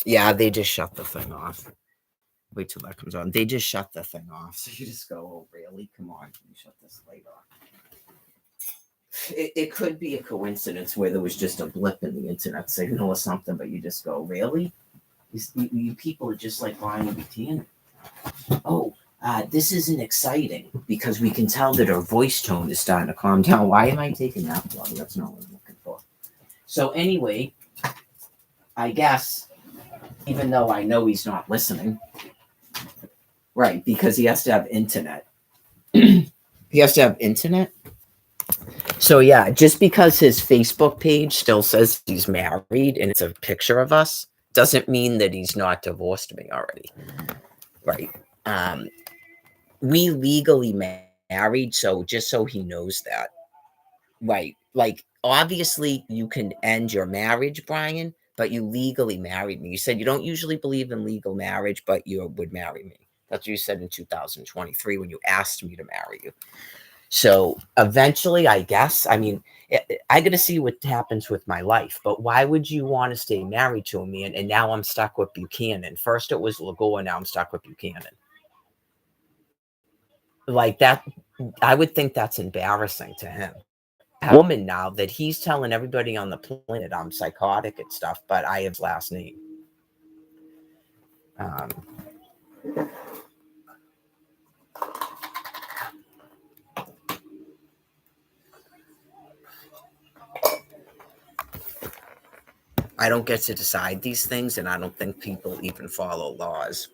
Yeah, they just shut the thing off. Wait till that comes on. They just shut the thing off. So you just go, oh, really? Come on. Can you shut this light off? It could be a coincidence where there was just a blip in the internet signal or something, but you just go, really? You people are just like Brian Buchanan. Oh, this isn't exciting because we can tell that her voice tone is starting to calm down. Why am I taking that blood? That's not what I'm looking for. So anyway, I guess, even though I know he's not listening, right, because he has to have internet. He has to have internet. So yeah, just because his Facebook page still says he's married and it's a picture of us doesn't mean that he's not divorced me already. Right. Um, we legally married, so just so he knows that. Right. Like obviously you can end your marriage, Brian, but you legally married me. You said you don't usually believe in legal marriage, but you would marry me. That's what you said in 2023 when you asked me to marry you. So eventually, I guess, I mean, I got to see what happens with my life. But why would you want to stay married to me? And now I'm stuck with Buchanan. First it was Lagoa, now I'm stuck with Buchanan. Like that, I would think that's embarrassing to him. A woman now that he's telling everybody on the planet I'm psychotic and stuff, but I have his last name. Um, I don't get to decide these things, and I don't think people even follow laws.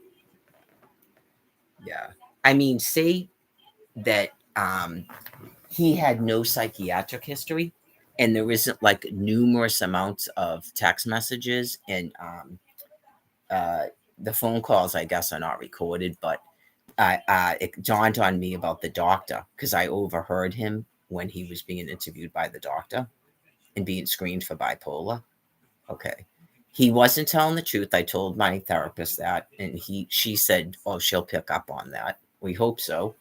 Yeah. I mean, say that he had no psychiatric history and there isn't like numerous amounts of text messages and uh, the phone calls, I guess, are not recorded, but it dawned on me about the doctor because I overheard him when he was being interviewed by the doctor and being screened for bipolar. Okay. He wasn't telling the truth. I told my therapist that, and she said, "Oh, she'll pick up on that. We hope so."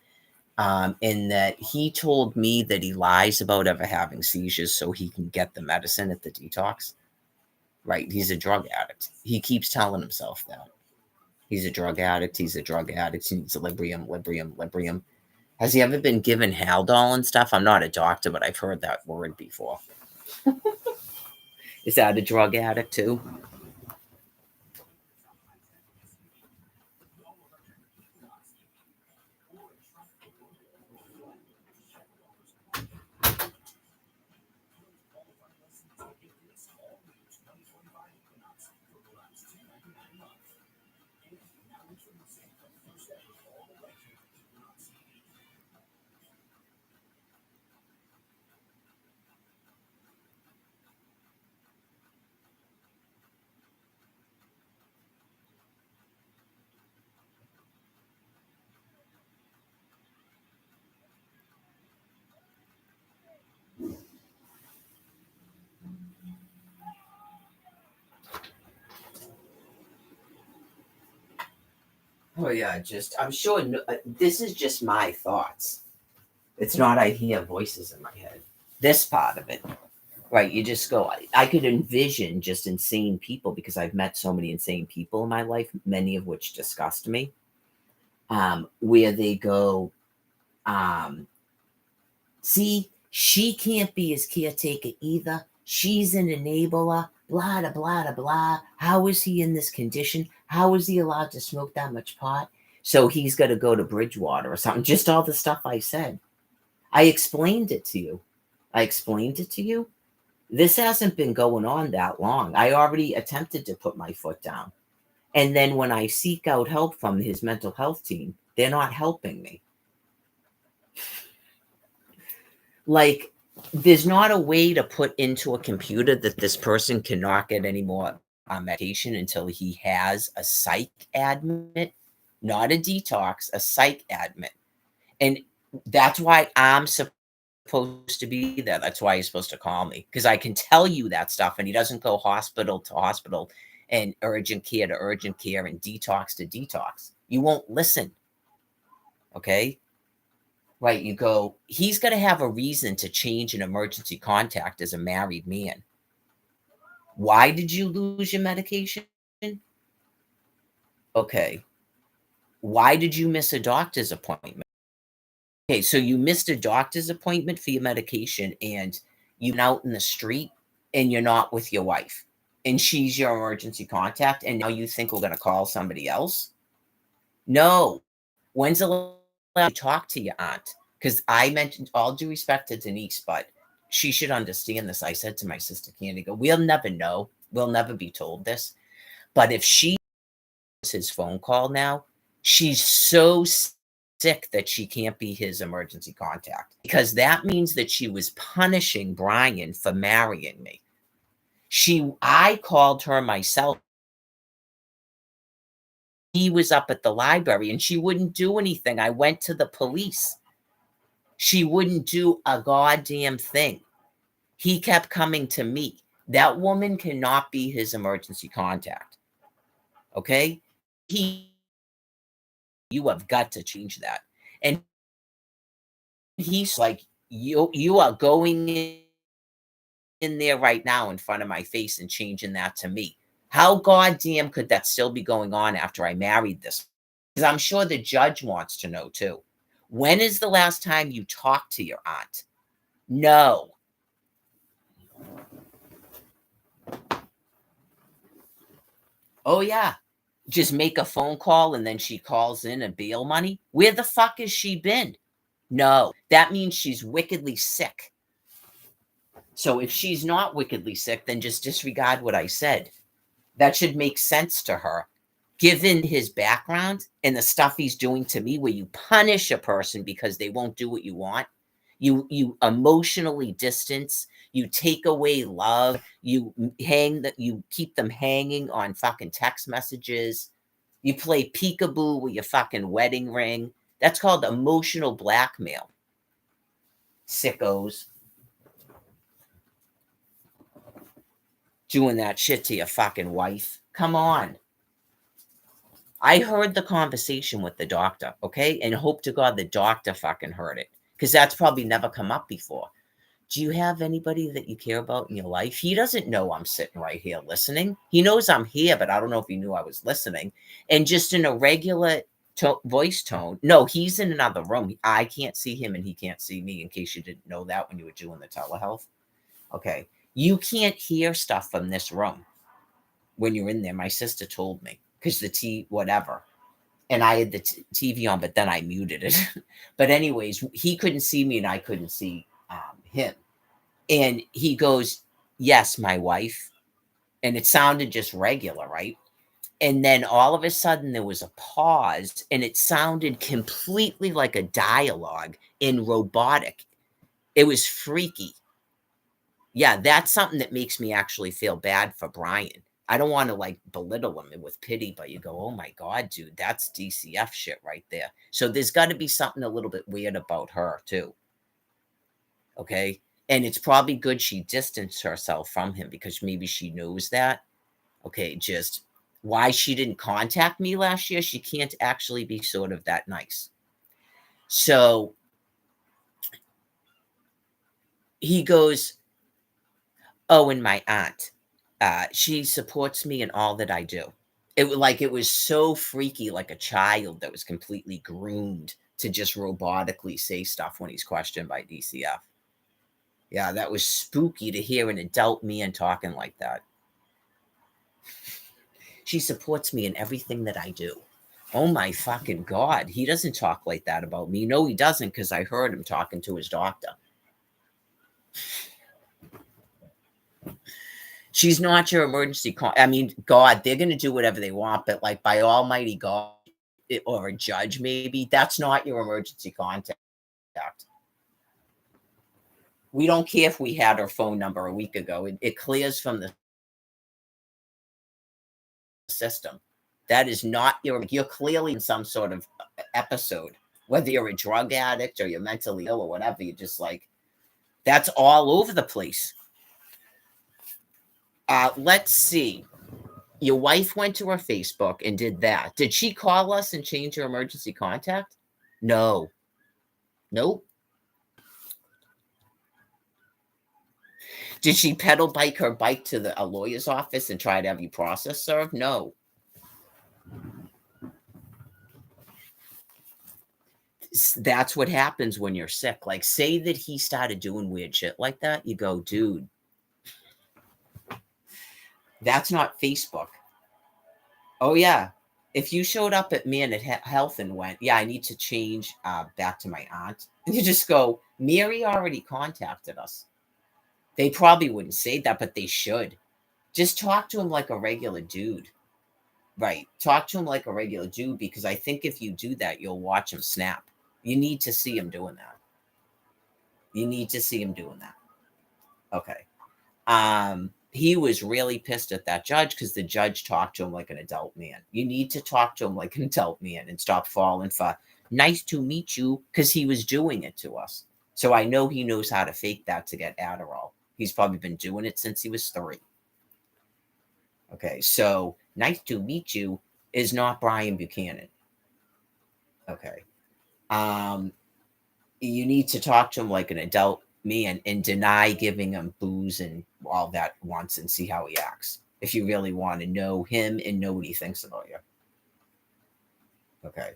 In that he told me that he lies about ever having seizures so he can get the medicine at the detox. Right? He's a drug addict. He keeps telling himself that he's a drug addict. He's a drug addict. He needs Librium, Librium, Librium. Has he ever been given Haldol and stuff? I'm not a doctor, but I've heard that word before. Is that a drug addict too? Oh yeah, just I'm sure this is just my thoughts. It's not I hear voices in my head. This part of it, right? You just go. I could envision just insane people because I've met so many insane people in my life, many of which disgust me. Where they go, um, see, she can't be his caretaker either. She's an enabler. Blah blah blah blah. How is he in this condition? How is he allowed to smoke that much pot? So he's got to go to Bridgewater or something. Just all the stuff I said. I explained it to you. I explained it to you. This hasn't been going on that long. I already attempted to put my foot down. And then when I seek out help from his mental health team, they're not helping me. Like, there's not a way to put into a computer that this person cannot get any more medication until he has a psych admit, not a detox, a psych admit. And that's why I'm supposed to be there. That's why he's supposed to call me because I can tell you that stuff and he doesn't go hospital to hospital and urgent care to urgent care and detox to detox. You won't listen. Okay. Right. You go, he's going to have a reason to change an emergency contact as a married man. Why did you lose your medication? Okay. Why did you miss a doctor's appointment? Okay, so you missed a doctor's appointment for your medication and you're out in the street and you're not with your wife and she's your emergency contact and now you think we're going to call somebody else? No. When's the last time you talked to your aunt? Because I mentioned all due respect to Denise, but she should understand this. I said to my sister Candy, go, we'll never know. We'll never be told this. But if she his phone call now, she's so sick that she can't be his emergency contact because that means that she was punishing Brian for marrying me. I called her myself. He was up at the library and she wouldn't do anything. I went to the police. She wouldn't do a goddamn thing. He kept coming to me. That woman cannot be his emergency contact. Okay? You have got to change that. And he's like, you are going in there right now in front of my face and changing that to me. How goddamn could that still be going on after I married this? Because I'm sure the judge wants to know too. When is the last time you talked to your aunt? No. Oh, yeah. Just make a phone call and then she calls in a bail money. Where the fuck has she been? No, that means she's wickedly sick. So if she's not wickedly sick, then just disregard what I said. That should make sense to her. Given his background and the stuff he's doing to me, where you punish a person because they won't do what you want, you emotionally distance, you take away love, you keep them hanging on fucking text messages, you play peekaboo with your fucking wedding ring. That's called emotional blackmail. Sickos. Doing that shit to your fucking wife. Come on. I heard the conversation with the doctor, okay? And hope to God the doctor fucking heard it. Because that's probably never come up before. Do you have anybody that you care about in your life? He doesn't know I'm sitting right here listening. He knows I'm here, but I don't know if he knew I was listening. And just in a regular voice tone. No, he's in another room. I can't see him and he can't see me, in case you didn't know that when you were doing the telehealth. Okay. You can't hear stuff from this room when you're in there. My sister told me because whatever. And I had the TV on, but then I muted it. But anyways, he couldn't see me and I couldn't see him. And he goes, yes, my wife. And it sounded just regular, right? And then all of a sudden there was a pause and it sounded completely like a dialogue in robotic. It was freaky. Yeah, that's something that makes me actually feel bad for Brian. I don't want to like belittle him with pity, but you go, oh my God, dude, that's DCF shit right there. So there's got to be something a little bit weird about her too. Okay. And it's probably good she distanced herself from him because maybe she knows that. Okay. Just why she didn't contact me last year. She can't actually be sort of that nice. So he goes, oh, and my aunt, she supports me in all that I do. It was so freaky, like a child that was completely groomed to just robotically say stuff when he's questioned by DCF. Yeah, that was spooky to hear an adult man talking like that. She supports me in everything that I do. Oh my fucking God. He doesn't talk like that about me. No, he doesn't, because I heard him talking to his doctor. She's not your emergency call. I mean, God, they're going to do whatever they want, but like by almighty God or a judge, maybe, that's not your emergency contact. We don't care if we had her phone number a week ago. It clears from the system. That is not you're clearly in some sort of episode, whether you're a drug addict or you're mentally ill or whatever. You're just like, that's all over the place. Let's see. Your wife went to her Facebook and did that. Did she call us and change her emergency contact? No. Nope. Did she pedal bike her bike to a lawyer's office and try to have you process served? No. That's what happens when you're sick. Like, say that he started doing weird shit like that. You go, dude, that's not Facebook. Oh, yeah. If you showed up at Minute Health and went, yeah, I need to change back to my aunt, and you just go, Mary already contacted us. They probably wouldn't say that, but they should. Just talk to him like a regular dude. Right. Talk to him like a regular dude, because I think if you do that, you'll watch him snap. You need to see him doing that. You need to see him doing that. Okay. He was really pissed at that judge because the judge talked to him like an adult man. You need to talk to him like an adult man and stop falling for nice to meet you, because he was doing it to us. So I know he knows how to fake that to get Adderall. He's probably been doing it since he was 3. Okay, so nice to meet you is not Brian Buchanan. Okay. You need to talk to him like an adult man and deny giving him booze and all that once and see how he acts. If you really want to know him and know what he thinks about you. Okay.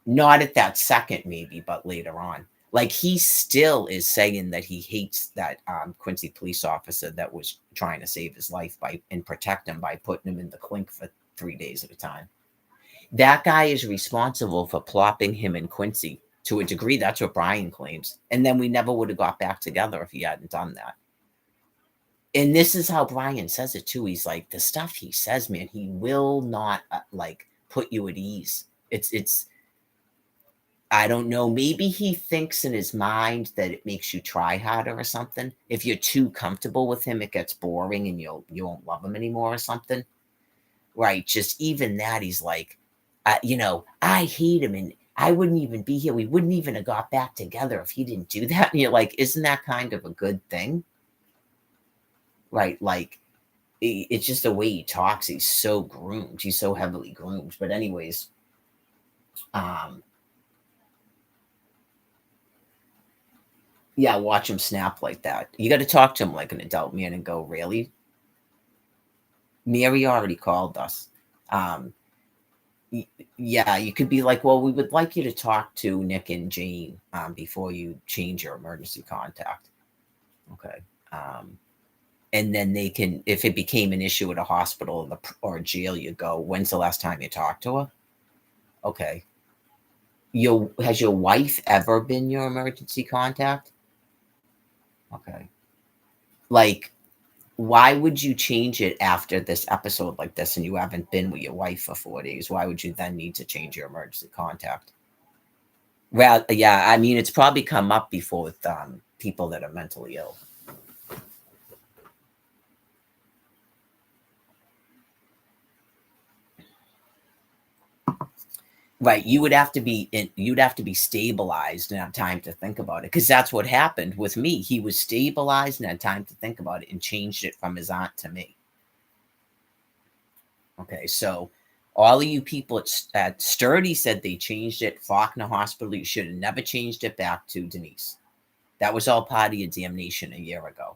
Not at that second, maybe, but later on. Like, he still is saying that he hates that Quincy police officer that was trying to save his life and protect him by putting him in the clink for 3 days at a time. That guy is responsible for plopping him in Quincy. To a degree, that's what Brian claims. And then we never would have got back together if he hadn't done that. And this is how Brian says it too. He's like, the stuff he says, man, he will not like put you at ease. It's I don't know. Maybe he thinks in his mind that it makes you try harder or something. If you're too comfortable with him, it gets boring and you won't love him anymore or something. Right? Just even that, he's like, I hate him and I wouldn't even be here. We wouldn't even have got back together if he didn't do that. And you're like, isn't that kind of a good thing? Right? Like, it's just the way he talks. He's so groomed. He's so heavily groomed. But anyways, yeah, watch him snap like that. You got to talk to him like an adult man and go, really? Mary already called us. Yeah, you could be like, well, we would like you to talk to Nick and Jane before you change your emergency contact. Okay. And then they can, if it became an issue at a hospital or a jail, you go, when's the last time you talked to her? Okay. Has your wife ever been your emergency contact? Okay. Like, why would you change it after this episode like this and you haven't been with your wife for 4 days? Why would you then need to change your emergency contact? Well, yeah, I mean, it's probably come up before with people that are mentally ill. Right, you'd have to be stabilized and have time to think about it, because that's what happened with me. He was stabilized and had time to think about it and changed it from his aunt to me. Okay, so all of you people at Sturdy said they changed it. Faulkner Hospital, you should have never changed it back to Denise. That was all part of your damnation a year ago.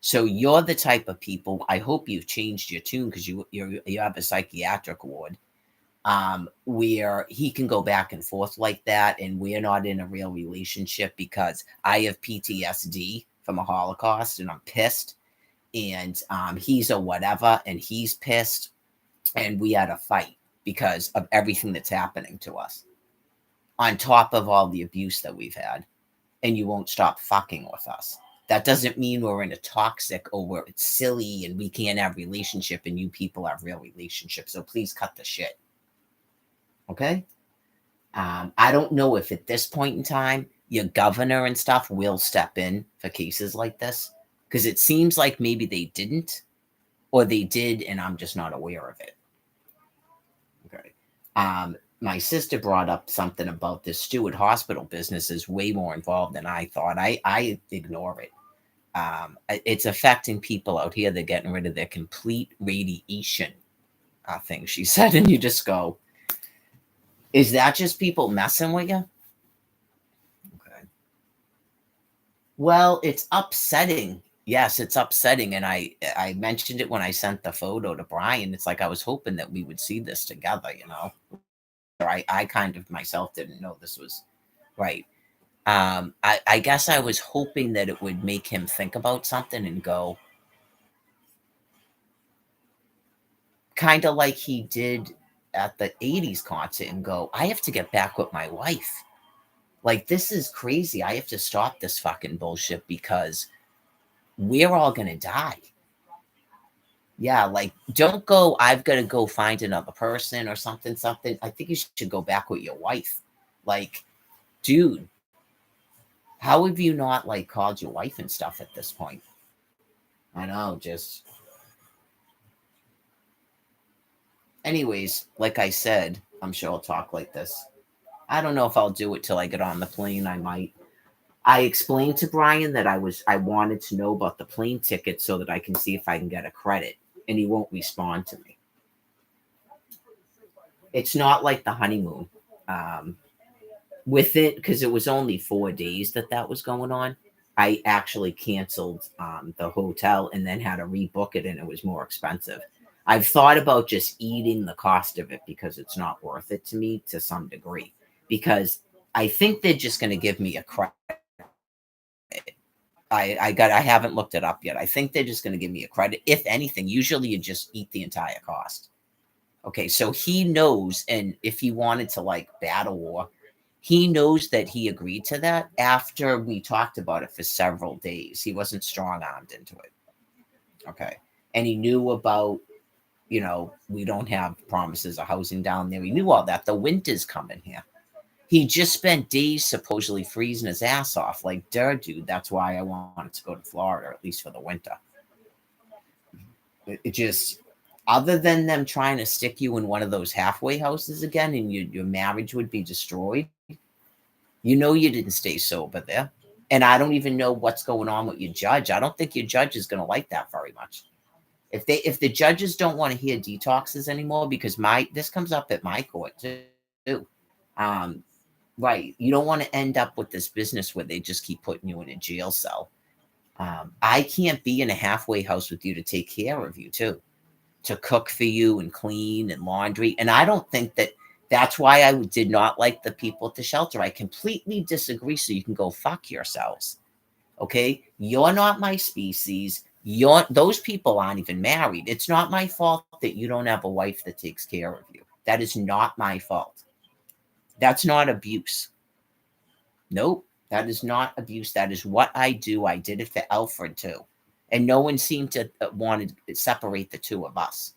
So you're the type of people, I hope you've changed your tune, because you have a psychiatric ward where he can go back and forth like that, and we're not in a real relationship because I have PTSD from a Holocaust and I'm pissed, and he's a whatever and he's pissed, and we had a fight because of everything that's happening to us, on top of all the abuse that we've had, and you won't stop fucking with us. That doesn't mean we're in a toxic or we're silly and we can't have relationship and you people have real relationships. So please cut the shit. Okay? I don't know if at this point in time, your governor and stuff will step in for cases like this, because it seems like maybe they didn't, or they did and I'm just not aware of it. Okay. My sister brought up something about this Stewart Hospital business is way more involved than I thought. I ignore it. It's affecting people out here. They're getting rid of their complete radiation thing, she said. And you just go, is that just people messing with you? Okay. Well, it's upsetting. Yes, it's upsetting, and I mentioned it when I sent the photo to Brian. It's like I was hoping that we would see this together, you know. Or I kind of myself didn't know this was right. I guess I was hoping that it would make him think about something and go, kind of like he did at the 80s concert, and go, I have to get back with my wife. Like, this is crazy. I have to stop this fucking bullshit because we're all going to die. Yeah, like, don't go, I've got to go find another person or something, something. I think you should go back with your wife. Like, dude, how have you not, like, called your wife and stuff at this point? I know, just. Anyways, like I said, I'm sure I'll talk like this. I don't know if I'll do it till I get on the plane. I might. I explained to Brian that I wanted to know about the plane ticket so that I can see if I can get a credit, and he won't respond to me. It's not like the honeymoon. Um, with it, because it was only 4 days that was going on. I actually canceled the hotel and then had to rebook it, and it was more expensive. I've thought about just eating the cost of it because it's not worth it to me to some degree. Because I think they're just going to give me a credit. I haven't looked it up yet. I think they're just going to give me a credit. If anything, usually you just eat the entire cost. Okay, so he knows, and if he wanted to like battle war, he knows that he agreed to that after we talked about it for several days. He wasn't strong armed into it. Okay. And he knew about, we don't have promises of housing down there. He knew all that. The winter's coming here. He just spent days supposedly freezing his ass off. Like, dude, that's why I wanted to go to Florida, at least for the winter. It just, other than them trying to stick you in one of those halfway houses again and your marriage would be destroyed, you didn't stay sober there. And I don't even know what's going on with your judge. I don't think your judge is going to like that very much. If the judges don't want to hear detoxes anymore, because this comes up at my court too. Right. You don't want to end up with this business where they just keep putting you in a jail cell. I can't be in a halfway house with you to take care of you too, to cook for you and clean and laundry. And I don't think that's why I did not like the people at the shelter. I completely disagree. So you can go fuck yourselves. Okay. You're not my species. Those people aren't even married. It's not my fault that you don't have a wife that takes care of you. That is not my fault. That's not abuse. Nope. That is not abuse. That is what I do. I did it for Alfred too. And no one seemed to want to separate the two of us.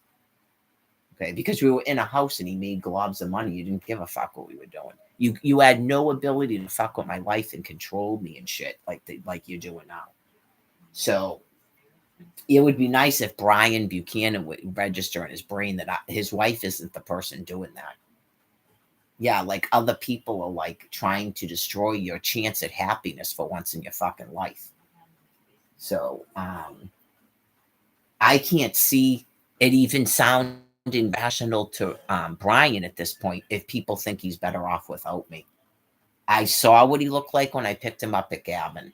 Okay, because we were in a house and he made globs of money. You didn't give a fuck what we were doing. You had no ability to fuck with my life and control me and shit like you're doing now. So it would be nice if Brian Buchanan would register in his brain that his wife isn't the person doing that. Yeah, like other people are like trying to destroy your chance at happiness for once in your fucking life. So I can't see it even sounding rational to Brian at this point if people think he's better off without me. I saw what he looked like when I picked him up at Gavin.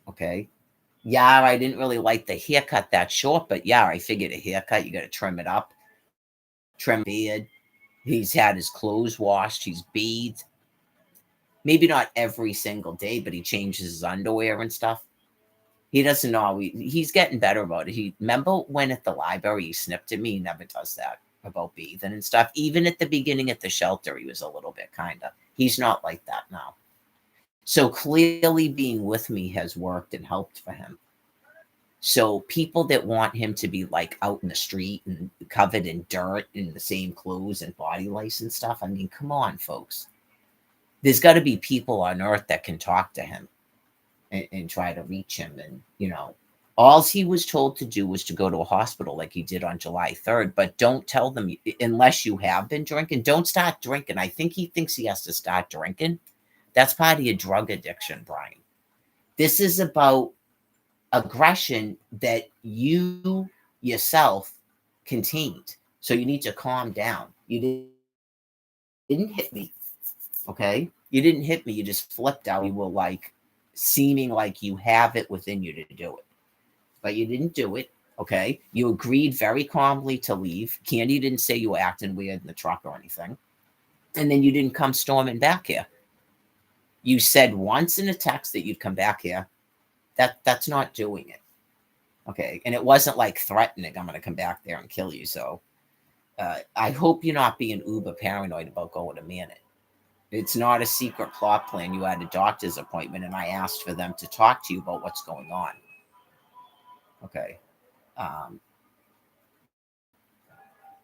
Okay. Yeah, I didn't really like the haircut that short, but yeah, I figured a haircut, you got to trim it up, trim beard. He's had his clothes washed. He's bathed. Maybe not every single day, but he changes his underwear and stuff. He doesn't always. He's getting better about it. Remember when at the library he snipped at me? He never does that about bathing and stuff. Even at the beginning at the shelter, he was a little bit kind of. He's not like that now. So clearly, being with me has worked and helped for him. So people that want him to be like out in the street and covered in dirt in the same clothes and body lice and stuff. I mean, come on, folks. There's got to be people on earth that can talk to him and try to reach him. And, all he was told to do was to go to a hospital like he did on July 3rd. But don't tell them, unless you have been drinking, don't start drinking. I think he thinks he has to start drinking. That's part of your drug addiction, Brian. This is about aggression that you yourself contained. So you need to calm down. You didn't hit me. Okay. You didn't hit me. You just flipped out. You were like seeming like you have it within you to do it. But you didn't do it. Okay. You agreed very calmly to leave. Candy didn't say you were acting weird in the truck or anything. And then you didn't come storming back here. You said once in a text that you'd come back here. That's not doing it. Okay. And it wasn't like threatening, I'm going to come back there and kill you. So I hope you're not being uber paranoid about going to man it. It's not a secret plot plan. You had a doctor's appointment and I asked for them to talk to you about what's going on. Okay.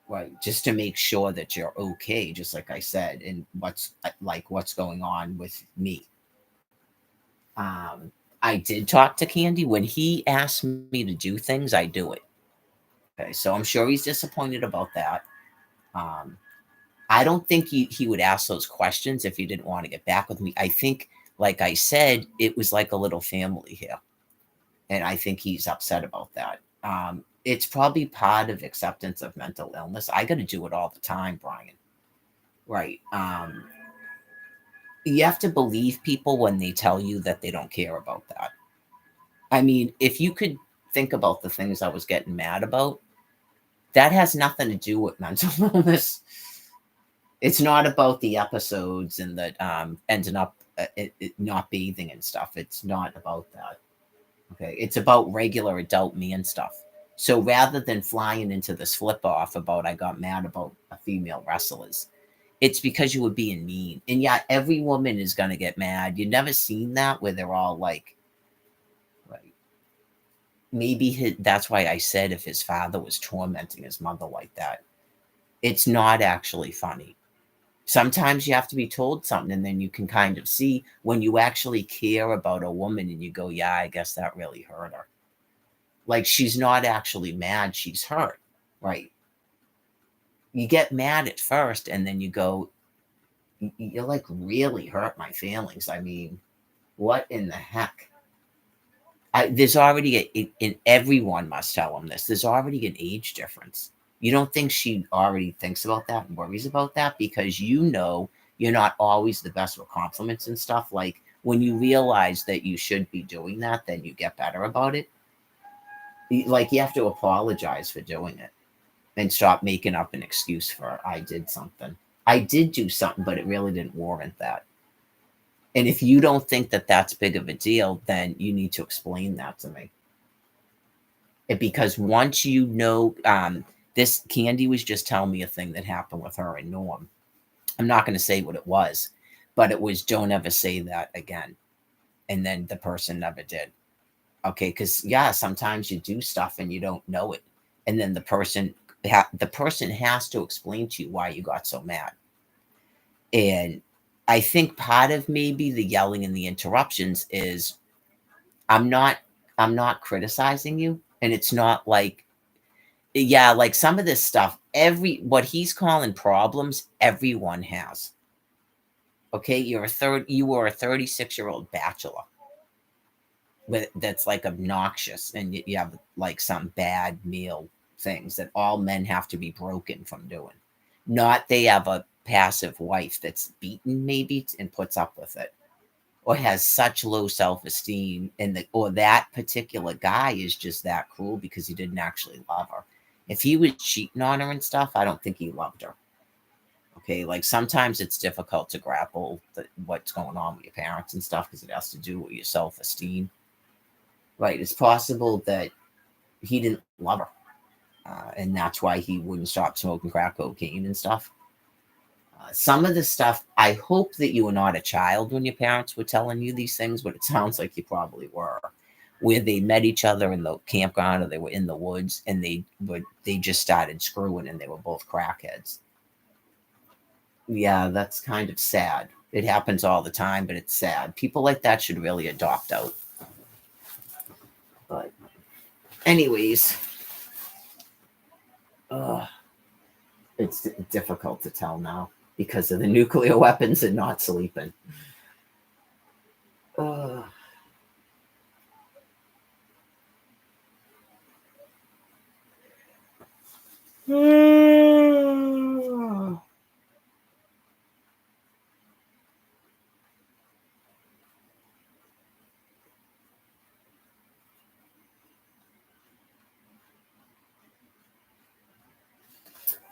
Right. Just to make sure that you're okay, just like I said, and what's going on with me. I did talk to Candy. When he asked me to do things, I do it. Okay. So I'm sure he's disappointed about that. I don't think he would ask those questions if he didn't want to get back with me. I think, like I said, it was like a little family here. And I think he's upset about that. It's probably part of acceptance of mental illness. I got to do it all the time, Brian. Right. You have to believe people when they tell you that they don't care about that. I mean, if you could think about the things I was getting mad about, that has nothing to do with mental illness. It's not about the episodes and that ending up not bathing and stuff. It's not about that. Okay. It's about regular adult man stuff. So rather than flying into this flip off about I got mad about a female wrestlers, it's because you were being mean. And yeah, every woman is going to get mad. You've never seen that where they're all like, right. Maybe that's why I said if his father was tormenting his mother like that, it's not actually funny. Sometimes you have to be told something and then you can kind of see when you actually care about a woman and you go, yeah, I guess that really hurt her. Like she's not actually mad, she's hurt, right? You get mad at first and then you go, you're like really hurt my feelings. I mean, what in the heck? There's already and everyone must tell him this. There's already an age difference. You don't think she already thinks about that and worries about that because you know you're not always the best with compliments and stuff. Like when you realize that you should be doing that, then you get better about it. Like you have to apologize for doing it and stop making up an excuse for I did something. I did do something, but it really didn't warrant that. And if you don't think that that's big of a deal, then you need to explain that to me. Because once you know, this Candy was just telling me a thing that happened with her and Norm. I'm not going to say what it was, but it was don't ever say that again. And then the person never did. Okay, because yeah, sometimes you do stuff and you don't know it, and then the person has to explain to you why you got so mad. And I think part of maybe the yelling and the interruptions is I'm not criticizing you, and it's not like yeah, like some of this stuff, what he's calling problems, everyone has. Okay, you were a 36-year-old bachelor that's like obnoxious, and you have like some bad meal things that all men have to be broken from doing. Not they have a passive wife that's beaten maybe and puts up with it, or has such low self-esteem, or that particular guy is just that cruel because he didn't actually love her. If he was cheating on her and stuff, I don't think he loved her. Okay, like sometimes it's difficult to grapple what's going on with your parents and stuff because it has to do with your self-esteem. Right, it's possible that he didn't love her, and that's why he wouldn't stop smoking crack cocaine and stuff. Some of the stuff, I hope that you were not a child when your parents were telling you these things, but it sounds like you probably were. Where they met each other in the campground or they were in the woods and they just started screwing and they were both crackheads. Yeah, that's kind of sad. It happens all the time, but it's sad. People like that should really adopt out. But anyways, it's difficult to tell now because of the nuclear weapons and not sleeping.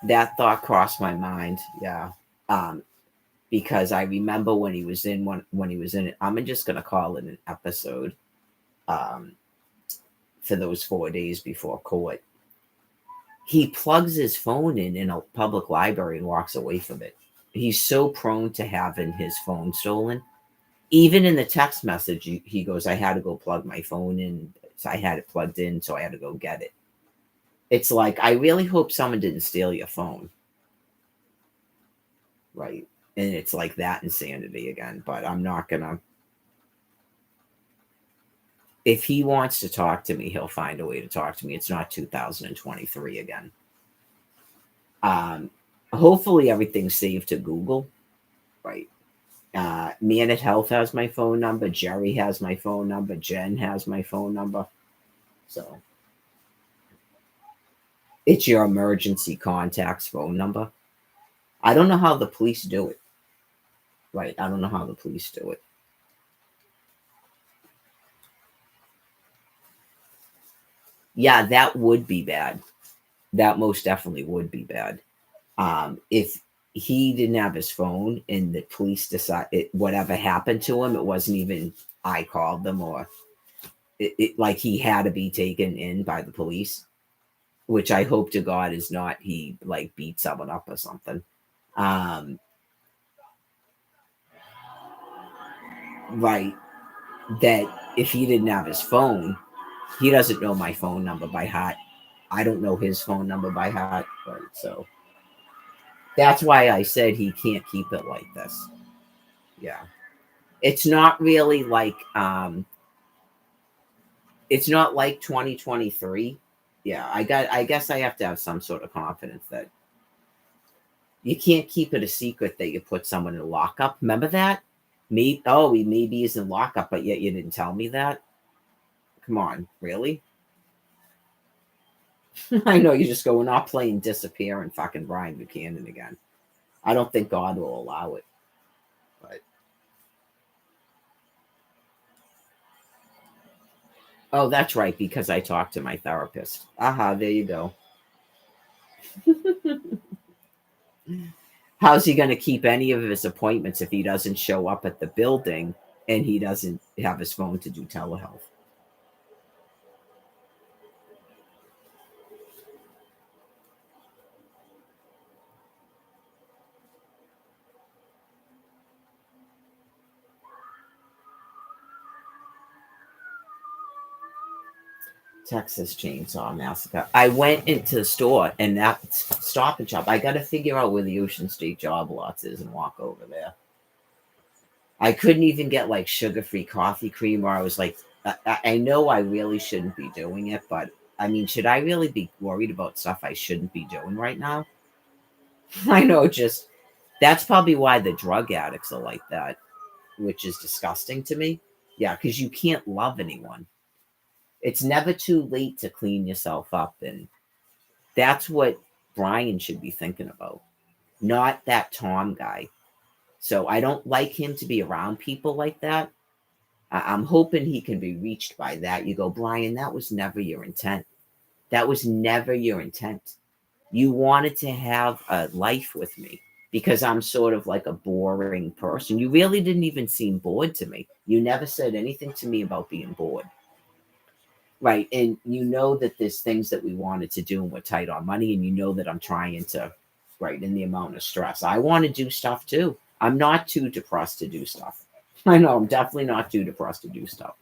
that thought crossed my mind. Yeah. Um, because I remember when he was in when he was in it. I'm just gonna call it an episode. Um, for those 4 days before court, he plugs his phone in a public library and walks away from it. He's so prone to having his phone stolen. Even in the text message, he goes, "I had to go plug my phone in. So I had it plugged in, so I had to go get it." It's like, I really hope someone didn't steal your phone, right? And it's like that insanity again. But I'm not gonna. If he wants to talk to me, he'll find a way to talk to me. It's not 2023 again. Um, Hopefully everything's saved to Google, right? Man at Health has my phone number. Jerry has my phone number. Jen has my phone number. So it's your emergency contacts phone number. I don't know how the police do it. Right. I don't know how the police do it. Yeah, that would be bad. That most definitely would be bad. If he didn't have his phone and the police decide whatever happened to him, it wasn't even I called them, or like he had to be taken in by the police, which I hope to God is not he like beat someone up or something. Um, right. That if he didn't have his phone, he doesn't know my phone number by heart. I don't know his phone number by heart. Right. So that's why I said he can't keep it like this. Yeah. It's not really like it's not like 2023. Yeah, I guess I have to have some sort of confidence that you can't keep it a secret that you put someone in lockup. Remember that? Me, oh, he maybe is in lockup, but yet you didn't tell me that. Come on, really? I know you just go, we're not playing disappear and fucking Brian Buchanan again. I don't think God will allow it. But oh, that's right, because I talked to my therapist. Aha, there you go. How's he going to keep any of his appointments if he doesn't show up at the building and he doesn't have his phone to do telehealth? Texas Chainsaw Massacre. I went into the store and that Stop and Shop. I got to figure out where the Ocean State Job Lots is and walk over there. I couldn't even get like sugar-free coffee cream, or I was like, I know I really shouldn't be doing it, but I mean, should I really be worried about stuff I shouldn't be doing right now? I know, just that's probably why the drug addicts are like that, which is disgusting to me. Yeah, because you can't love anyone. It's never too late to clean yourself up. And that's what Brian should be thinking about, not that Tom guy. So I don't like him to be around people like that. I'm hoping he can be reached by that. You go, Brian, that was never your intent. That was never your intent. You wanted to have a life with me because I'm sort of like a boring person. You really didn't even seem bored to me. You never said anything to me about being bored. Right. And you know that there's things that we wanted to do and we're tight on money. And you know that I'm trying to, right, in the amount of stress. I want to do stuff too. I'm not too depressed to do stuff. I know I'm definitely not too depressed to do stuff.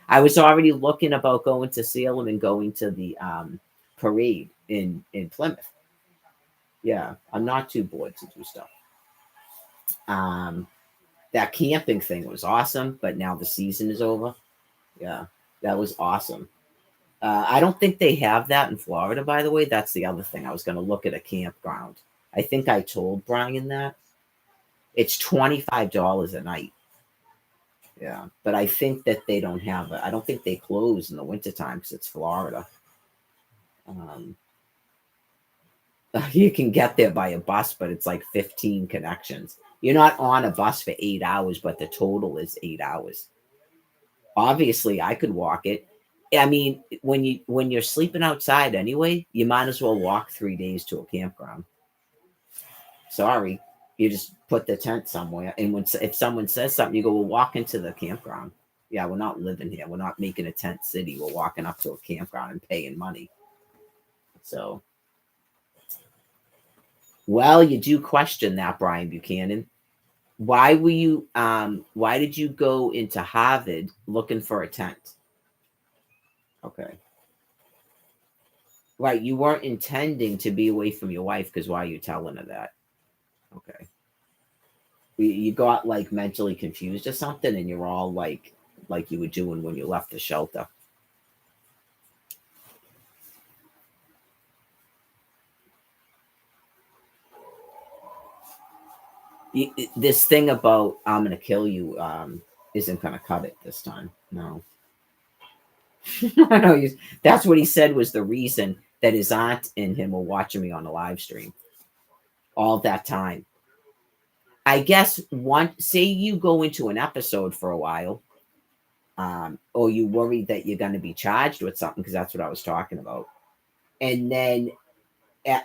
I was already looking about going to Salem and going to the parade in Plymouth. Yeah, I'm not too bored to do stuff. Um, that camping thing was awesome, but now the season is over. Yeah, that was awesome. I don't think they have that in Florida, by the way. That's the other thing. I was going to look at a campground. I think I told Brian that it's $25 a night. Yeah, but I think that they don't have it. I don't think they close in the wintertime because it's Florida. Um, you can get there by a bus, but it's like 15 connections. You're not on a bus for 8 hours, but the total is 8 hours. Obviously, I could walk it. I mean, when you're sleeping outside anyway, you might as well walk 3 days to a campground. Sorry. You just put the tent somewhere. And if someone says something, you go, well, walk into the campground. Yeah, we're not living here. We're not making a tent city. We're walking up to a campground and paying money. So, well, you do question that, Brian Buchanan. Why did you go into Harvard looking for a tent? Okay. Right, you weren't intending to be away from your wife because why are you telling her that? Okay. You got like mentally confused or something and you're all like you were doing when you left the shelter. This thing about I'm gonna kill you isn't gonna cut it this time. No. I know that's what he said was the reason that his aunt and him were watching me on a live stream all that time. I guess say you go into an episode for a while, or you worry that you're going to be charged with something because that's what I was talking about, and then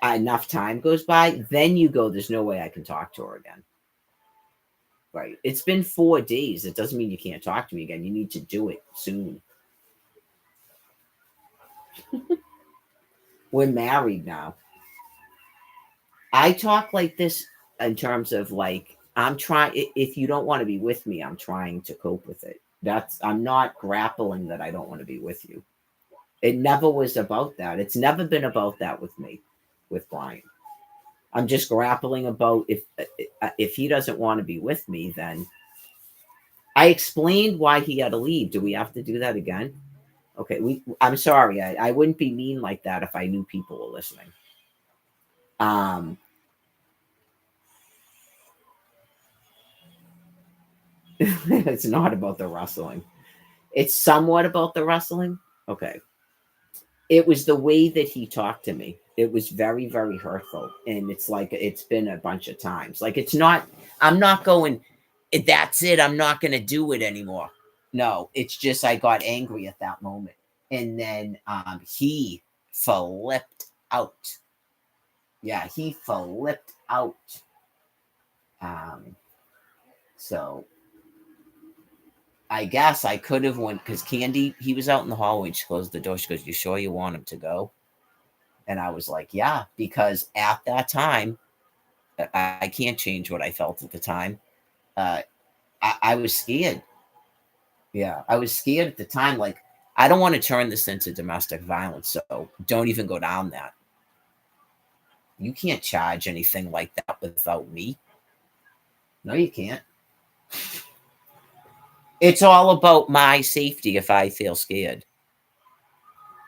enough time goes by, then you go, "There's no way I can talk to her again." Right? It's been 4 days. It doesn't mean you can't talk to me again. You need to do it soon. We're married now. I talk like this in terms of like I'm trying. If you don't want to be with me, I'm trying to cope with it. I'm not grappling that I don't want to be with you. It never was about that. It's never been about that with me, with Brian. I'm just grappling about if he doesn't want to be with me, then I explained why he had to leave. Do we have to do that again? Okay, I'm sorry. I wouldn't be mean like that if I knew people were listening. Um, it's not about the wrestling. It's somewhat about the wrestling. Okay. It was the way that he talked to me. It was very, very hurtful. And it's like it's been a bunch of times. Like it's not, I'm not going, that's it. I'm not going to do it anymore. No, it's just I got angry at that moment. And then he flipped out. Yeah, he flipped out. Um, so I guess I could have went because Candy, he was out in the hallway and she closed the door. She goes, "You sure you want him to go?" And I was like, "Yeah," because at that time, I can't change what I felt at the time. Uh, I was scared. Yeah, I was scared at the time. Like, I don't want to turn this into domestic violence, so don't even go down that. You can't charge anything like that without me. No, you can't. It's all about my safety if I feel scared.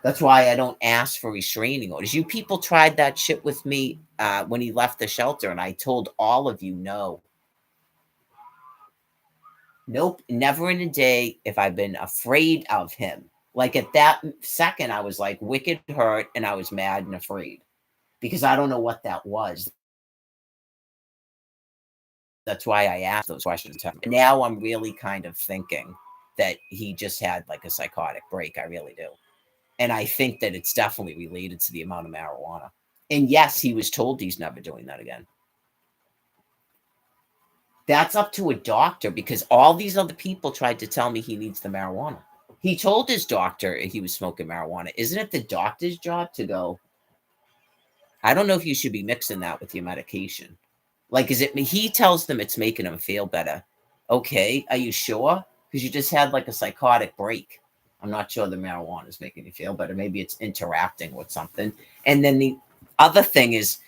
That's why I don't ask for restraining orders. You people tried that shit with me when he left the shelter, and I told all of you no. Nope, never in a day if I've been afraid of him. Like at that second, I was like wicked hurt and I was mad and afraid because I don't know what that was. That's why I asked those questions. Now I'm really kind of thinking that he just had like a psychotic break. I really do. And I think that it's definitely related to the amount of marijuana. And yes, he was told he's never doing that again. That's up to a doctor because all these other people tried to tell me he needs the marijuana. He told his doctor he was smoking marijuana. Isn't it the doctor's job to go, I don't know if you should be mixing that with your medication? Like, is it, he tells them it's making them feel better. Okay, are you sure? Because you just had like a psychotic break. I'm not sure the marijuana is making you feel better. Maybe it's interacting with something. And then the other thing is,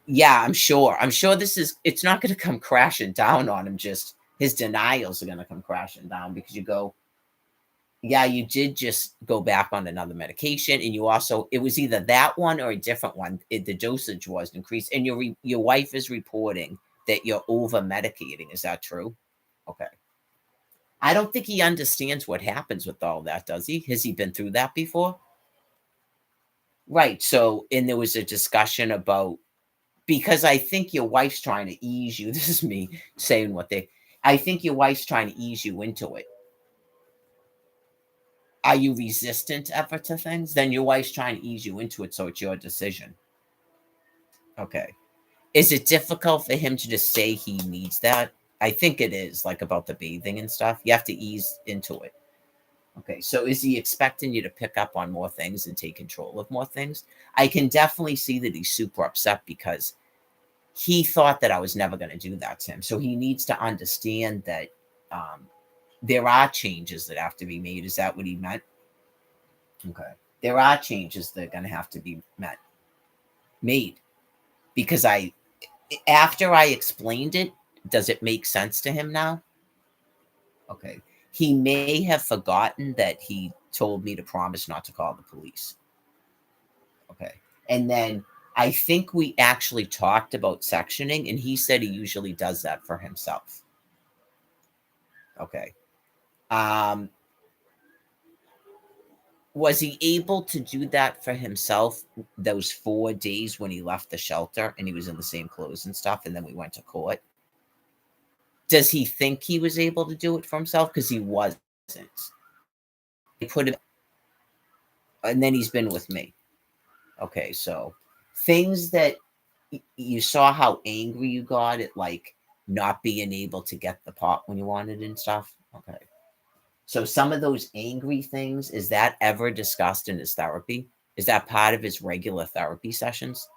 yeah, I'm sure. I'm sure it's not going to come crashing down on him. Just his denials are going to come crashing down because you go, yeah, you did just go back on another medication, and you also it was either that one or a different one. The dosage was increased, and your wife is reporting that you're over medicating. Is that true? Okay. I don't think he understands what happens with all that, does he? Has he been through that before? Right. So, and there was a discussion about because I think your wife's trying to ease you. This is me saying what they. I think your wife's trying to ease you into it. Are you resistant ever to things? Then your wife's trying to ease you into it, so it's your decision. Okay. Is it difficult for him to just say he needs that? I think it is, like about the bathing and stuff. You have to ease into it. Okay, so is he expecting you to pick up on more things and take control of more things? I can definitely see that he's super upset because he thought that I was never going to do that to him. So he needs to understand that um, there are changes that have to be made. Is that what he meant? Okay. There are changes that are going to have to be made because after I explained it, does it make sense to him now? Okay. He may have forgotten that he told me to promise not to call the police. Okay. And then I think we actually talked about sectioning, and he said he usually does that for himself. Okay. Um, was he able to do that for himself those 4 days when he left the shelter and he was in the same clothes and stuff, and then we went to court? Does he think he was able to do it for himself? Because he wasn't. He put it, and then he's been with me. Okay, so things that you saw how angry you got at, like not being able to get the pot when you wanted and stuff. Okay, so some of those angry things, is that ever discussed in his therapy? Is that part of his regular therapy sessions?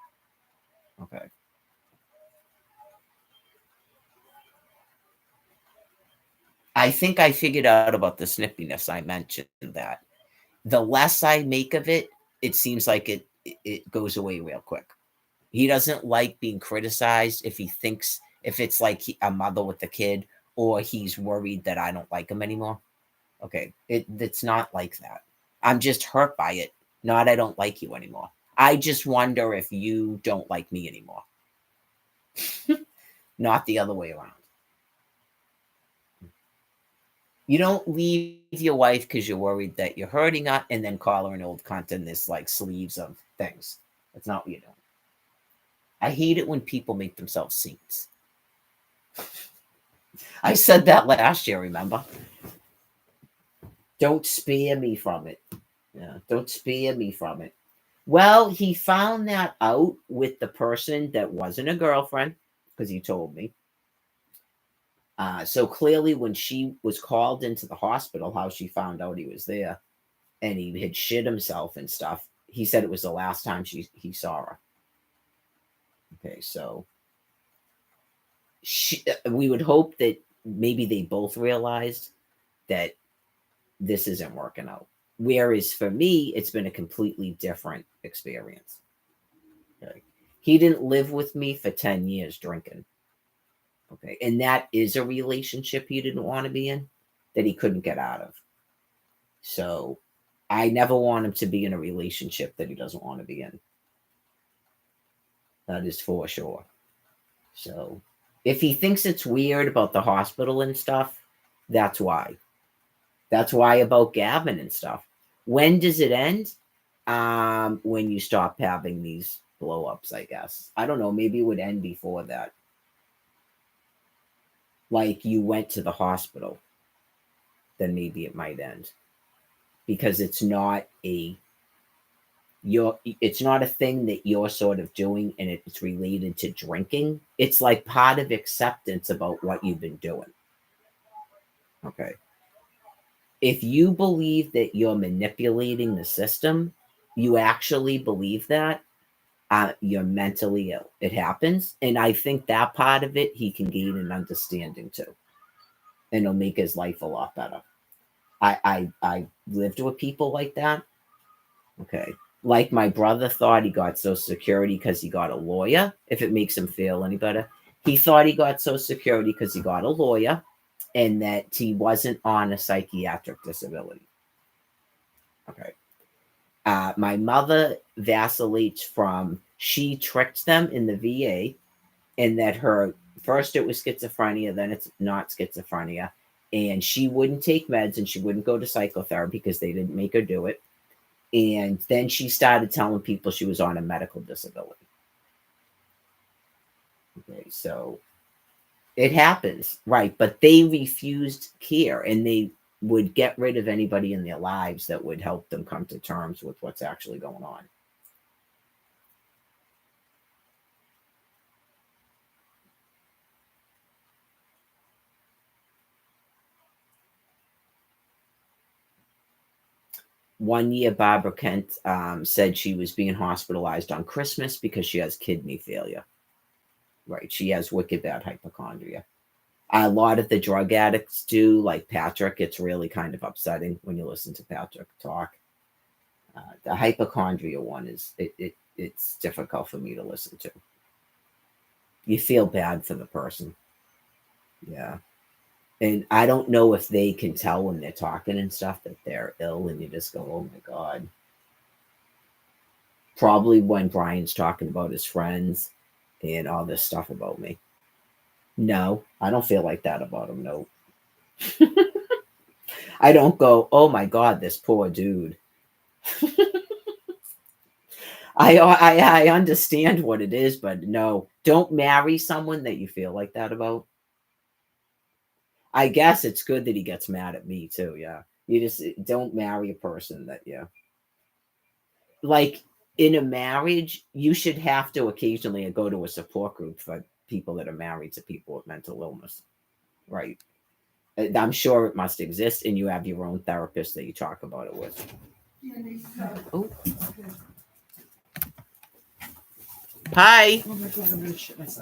Okay. I think I figured out about the snippiness. I mentioned that the less I make of it, it seems like it goes away real quick. He doesn't like being criticized if he thinks if it's like a mother with a kid, or he's worried that I don't like him anymore. Okay, it's not like that. I'm just hurt by it. Not I don't like you anymore. I just wonder if you don't like me anymore. Not the other way around. You don't leave your wife because you're worried that you're hurting her and then call her an old cunt in this like sleeves of things. That's not what you're doing. I hate it when people make themselves saints. I said that last year, remember? Don't spare me from it. Yeah, don't spare me from it. Well, he found that out with the person that wasn't a girlfriend because he told me. So clearly, when she was called into the hospital, how she found out he was there and he had shit himself and stuff, he said it was the last time he saw her. Okay, so we would hope that maybe they both realized that this isn't working out. Whereas for me, it's been a completely different experience. Okay. He didn't live with me for 10 years drinking. Okay. And that is a relationship he didn't want to be in that he couldn't get out of. So I never want him to be in a relationship that he doesn't want to be in. That is for sure. So if he thinks it's weird about the hospital and stuff, that's why. That's why about Gavin and stuff. When does it end? When you stop having these blow ups, I guess. I don't know. Maybe it would end before that. Like you went to the hospital, then maybe it might end because it's not a thing that you're sort of doing and it's related to drinking. It's like part of acceptance about what you've been doing. Okay. If you believe that you're manipulating the system, you actually believe that, you're mentally ill. It happens. And I think that part of it, he can gain an understanding too. And it'll make his life a lot better. I lived with people like that. Okay. Like my brother thought he got Social Security because he got a lawyer, if it makes him feel any better. He thought he got Social Security because he got a lawyer and that he wasn't on a psychiatric disability. Okay. My mother vacillates from she tricked them in the VA and that her first it was schizophrenia, then it's not schizophrenia. And she wouldn't take meds and she wouldn't go to psychotherapy because they didn't make her do it. And then she started telling people she was on a medical disability. Okay, so it happens, right? But they refused care and they would get rid of anybody in their lives that would help them come to terms with what's actually going on. One year, Barbara Kent said she was being hospitalized on Christmas because she has kidney failure. Right. She has wicked bad hypochondria. A lot of the drug addicts do, like Patrick. It's really kind of upsetting when you listen to Patrick talk. The hypochondria one it's difficult for me to listen to. You feel bad for the person. Yeah. And I don't know if they can tell when they're talking and stuff that they're ill, and you just go, oh my God. Probably when Brian's talking about his friends and all this stuff about me. No, I don't feel like that about him. No. I don't go, oh my God, this poor dude. I understand what it is, but no, don't marry someone that you feel like that about. I guess it's good that he gets mad at me too. Yeah. You just don't marry a person that, yeah. Like in a marriage, you should have to occasionally go to a support group for people that are married to people with mental illness. Right. I'm sure it must exist, and you have your own therapist that you talk about it with. Oh. Hi. Oh my God, I'm gonna shit myself.